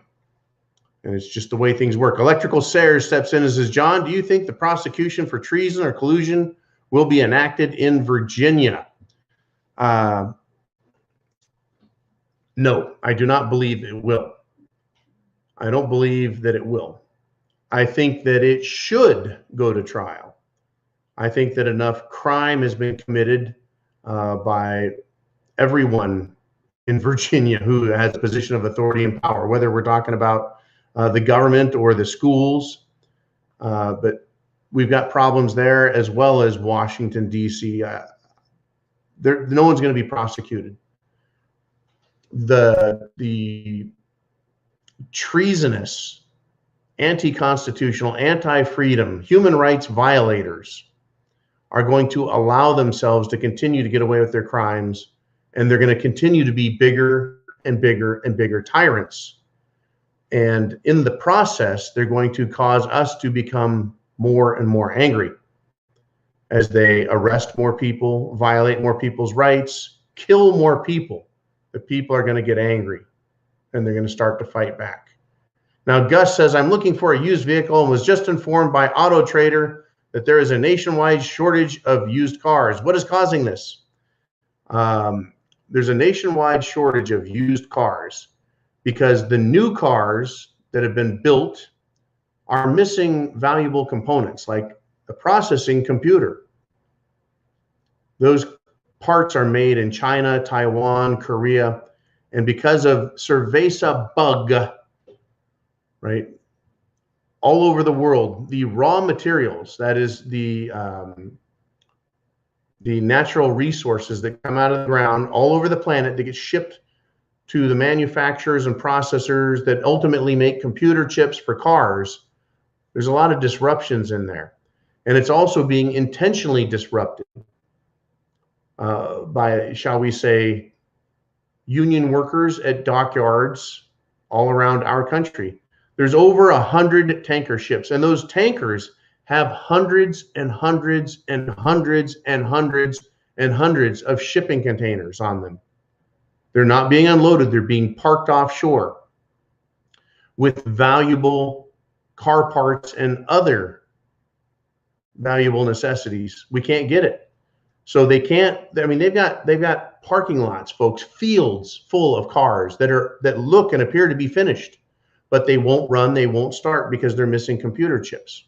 Speaker 1: And it's just the way things work. Electrical Sayers steps in and says, John, do you think the prosecution for treason or collusion will be enacted in Virginia? No, I do not believe it will. I don't believe that it will. I think that it should go to trial. I think that enough crime has been committed by everyone in Virginia who has a position of authority and power, whether we're talking about the government or the schools. But we've got problems there as well as Washington, D.C. No one's going to be prosecuted. The treasonous, anti-constitutional, anti-freedom, human rights violators are going to allow themselves to continue to get away with their crimes, and they're going to continue to be bigger and bigger and bigger tyrants. And in the process, they're going to cause us to become more and more angry as they arrest more people, violate more people's rights, kill more people. The people are going to get angry and they're going to start to fight back. Now, Gus says, I'm looking for a used vehicle and was just informed by Auto Trader that there is a nationwide shortage of used cars. What is causing this? There's a nationwide shortage of used cars because the new cars that have been built are missing valuable components like the processing computer. Those parts are made in China, Taiwan, Korea, and because of cerveza bug, right, all over the world, the raw materials, that is the natural resources that come out of the ground all over the planet that get shipped to the manufacturers and processors that ultimately make computer chips for cars. There's a lot of disruptions in there. And it's also being intentionally disrupted by, shall we say, union workers at dockyards all around our country. There's over 100 tanker ships, and those tankers have hundreds and hundreds and hundreds and hundreds and hundreds of shipping containers on them. They're not being unloaded. They're being parked offshore with valuable car parts and other valuable necessities. We can't get it. So they can't, I mean, they've got parking lots, folks, fields full of cars that look and appear to be finished, but they won't run, they won't start because they're missing computer chips.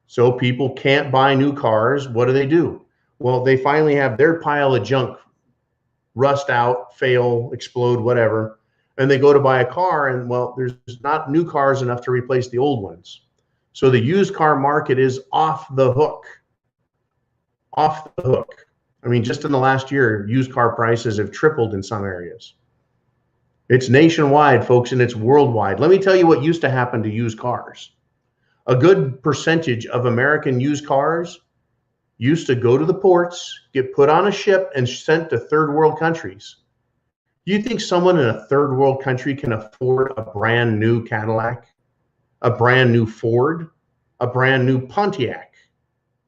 Speaker 1: So people can't buy new cars. What do? Well, they finally have their pile of junk rust out, fail, explode, whatever, and they go to buy a car, and well, there's not new cars enough to replace the old ones. So the used car market is off the hook. Off the hook. I mean, just in the last year, used car prices have tripled in some areas. It's nationwide, folks, and it's worldwide. Let me tell you what used to happen to used cars. A good percentage of American used cars used to go to the ports, get put on a ship, and sent to third world countries. Do you think someone in a third world country can afford a brand new Cadillac, a brand new Ford, a brand new Pontiac,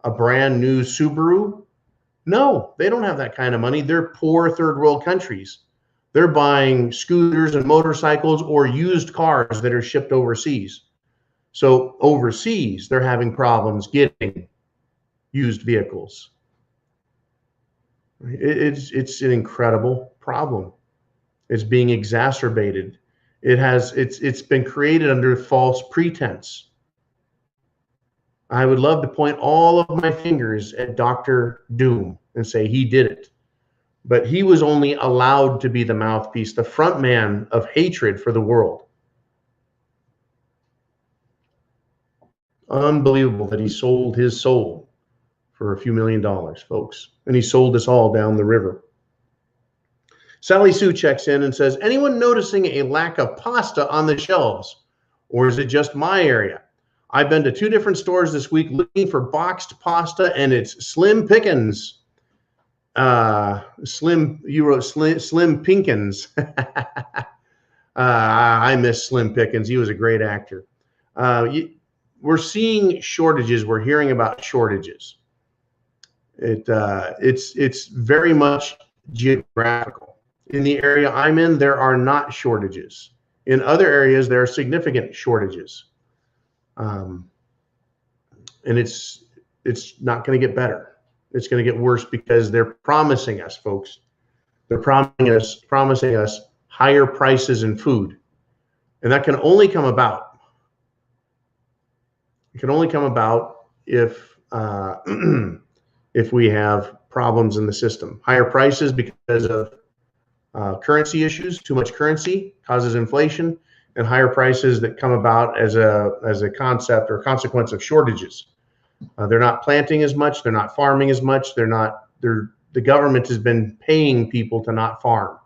Speaker 1: a brand new Subaru? No, they don't have that kind of money. They're poor third world countries. They're buying scooters and motorcycles or used cars that are shipped overseas. So overseas, they're having problems getting used vehicles. It's an incredible problem. It's being exacerbated. It's been created under false pretense. I would love to point all of my fingers at Dr. Doom and say he did it. But he was only allowed to be the mouthpiece, the front man of hatred for the world. Unbelievable that he sold his soul for a few $1 million, folks. And he sold us all down the river. Sally Sue checks in and says, anyone noticing a lack of pasta on the shelves? Or is it just my area? I've been to 2 different stores this week looking for boxed pasta, and it's slim pickings. You wrote Slim Pinkins. I miss Slim Pickens. He was a great actor. We're seeing shortages. We're hearing about shortages. It's very much geographical. In the area I'm in, there are not shortages. In other areas, there are significant shortages. And it's not going to get better. It's going to get worse because they're promising us, folks. They're promising us higher prices in food. And that can only come about. It can only come about if we have problems in the system. Higher prices because of currency issues. Too much currency causes inflation, and higher prices that come about as a concept or consequence of shortages. They're not planting as much. They're not farming as much. The government has been paying people to not farm.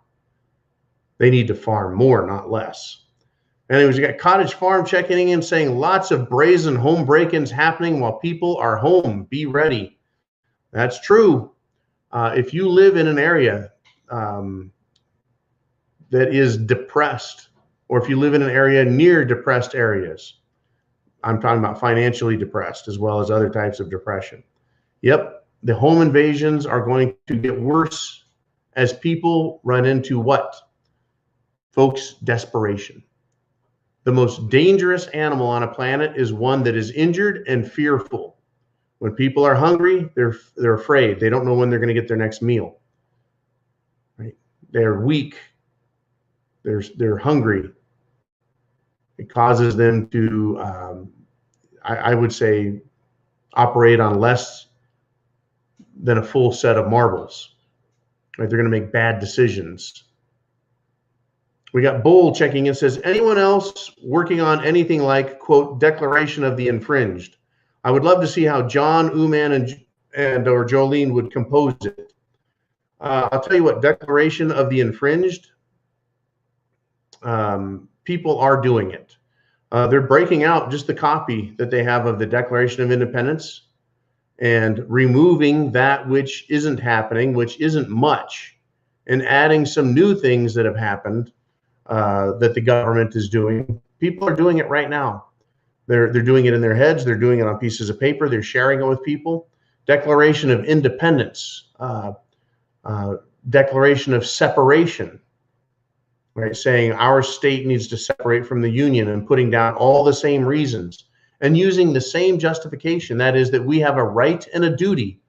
Speaker 1: They need to farm more, not less. Anyways, you got Cottage Farm checking in saying lots of brazen home break-ins happening while people are home. Be ready. That's true. If you live in an area that is depressed or if you live in an area near depressed areas. I'm talking about financially depressed as well as other types of depression. Yep, the home invasions are going to get worse as people run into what? Folks, desperation. The most dangerous animal on a planet is one that is injured and fearful. When people are hungry, they're afraid. They don't know when they're going to get their next meal. Right? They're weak. They're hungry. It causes them to, I would say, operate on less than a full set of marbles. Right? They're going to make bad decisions. We got Bull checking in, says, anyone else working on anything like, quote, declaration of the infringed? I would love to see how John, Uman, and or Jolene would compose it. I'll tell you what, declaration of the infringed, people are doing it. They're breaking out just the copy that they have of the Declaration of Independence and removing that which isn't happening, which isn't much, and adding some new things that have happened that the government is doing. People are doing it right now. They're doing it in their heads. They're doing it on pieces of paper. They're sharing it with people. Declaration of Independence, declaration of separation, right? Saying our state needs to separate from the union and putting down all the same reasons and using the same justification. That is that we have a right and a duty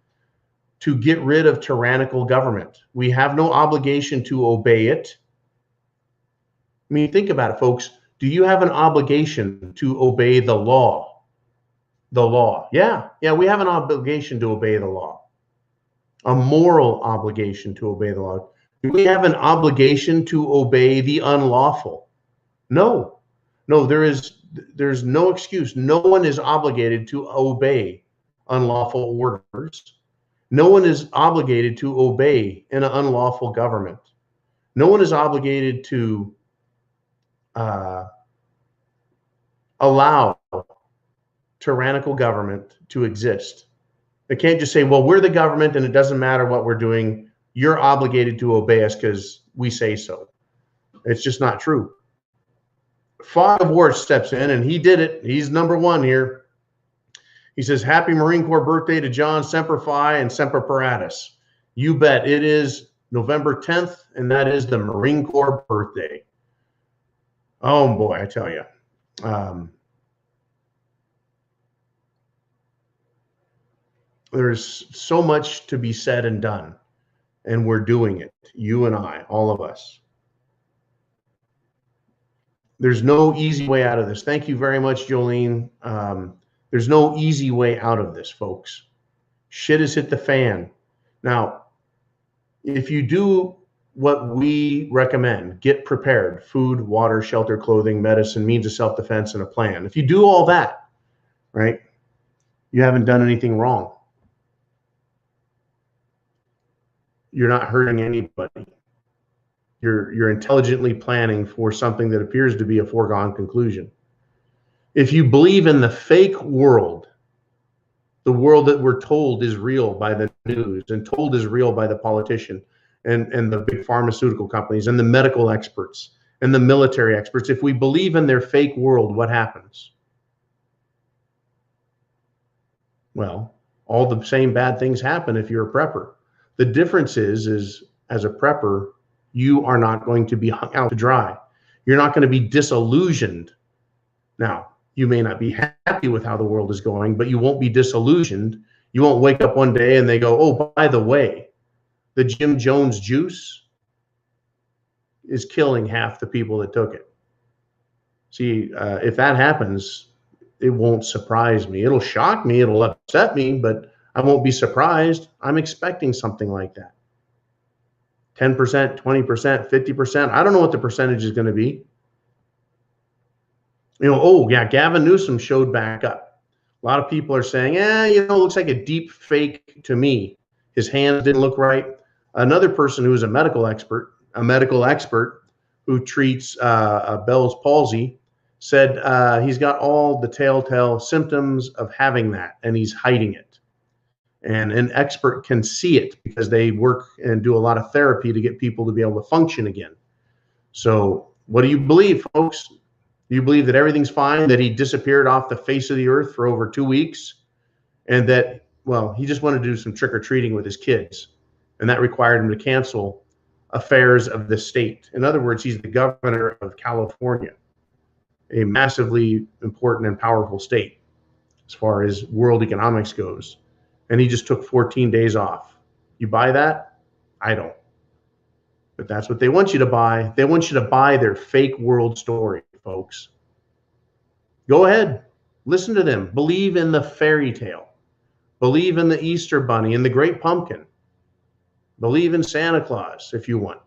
Speaker 1: to get rid of tyrannical government. We have no obligation to obey it. I mean, think about it, folks. Do you have an obligation to obey the law? The law. Yeah, we have an obligation to obey the law. A moral obligation to obey the law. Do we have an obligation to obey the unlawful? No. There's no excuse. No one is obligated to obey unlawful orders. No one is obligated to obey an unlawful government. No one is obligated to allow tyrannical government to exist. They can't just say, well, we're the government and it doesn't matter what we're doing. You're obligated to obey us because we say so. It's just not true. Fog of War steps in and he did it. He's number one here. He says, happy Marine Corps birthday to John, Semper Fi and Semper Paratus. You bet. It is November 10th, and that is the Marine Corps birthday. Oh boy, I tell you. There's so much to be said and done, and we're doing it, you and I, all of us. There's no easy way out of this. Thank you very much, Jolene. There's no easy way out of this, folks. Shit has hit the fan. Now, if you do what we recommend, get prepared, food, water, shelter, clothing, medicine, means of self-defense, and a plan. If you do all that, right, you haven't done anything wrong. You're not hurting anybody. You're intelligently planning for something that appears to be a foregone conclusion. If you believe in the fake world, the world that we're told is real by the news and told is real by the politician and the big pharmaceutical companies and the medical experts and the military experts, if we believe in their fake world, what happens? Well, all the same bad things happen if you're a prepper. The difference is as a prepper, you are not going to be hung out to dry. You're not going to be disillusioned. Now, you may not be happy with how the world is going, but you won't be disillusioned. You won't wake up one day and they go, oh, by the way, the Jim Jones juice is killing half the people that took it. See, if that happens, it won't surprise me. It'll shock me. It'll upset me, but I won't be surprised. I'm expecting something like that. 10%, 20%, 50%. I don't know what the percentage is going to be. Oh yeah, Gavin Newsom showed back up. A lot of people are saying, it looks like a deep fake to me. His hands didn't look right. Another person who is a medical expert who treats Bell's palsy, said he's got all the telltale symptoms of having that, and he's hiding it. And an expert can see it because they work and do a lot of therapy to get people to be able to function again. So What do you believe, folks? Do you believe that everything's fine, that he disappeared off the face of the earth for over 2 weeks, and that, well, he just wanted to do some trick-or-treating with his kids, and that required him to cancel affairs of the state? In other words, he's the governor of California, a massively important and powerful state as far as world economics goes, and he just took 14 days off. You buy that? I don't. But that's what they want you to buy. They want you to buy their fake world story, folks. Go ahead. Listen to them. Believe in the fairy tale. Believe in the Easter Bunny and the Great Pumpkin. Believe in Santa Claus if you want.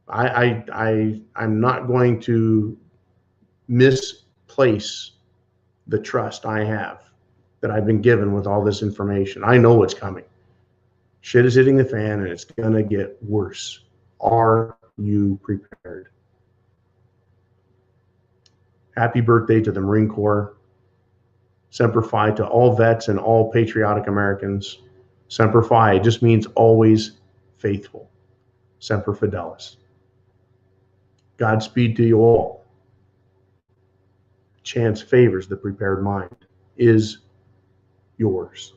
Speaker 1: I'm not going to misplace the trust I have that I've been given with all this information. I know what's coming. Shit is hitting the fan, and it's going to get worse. Are you prepared? Happy birthday to the Marine Corps. Semper Fi to all vets and all patriotic Americans. Semper Fi just means always faithful. Semper Fidelis. Godspeed to you all. Chance favors the prepared mind. Is yours.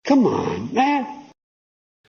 Speaker 3: Come on, man.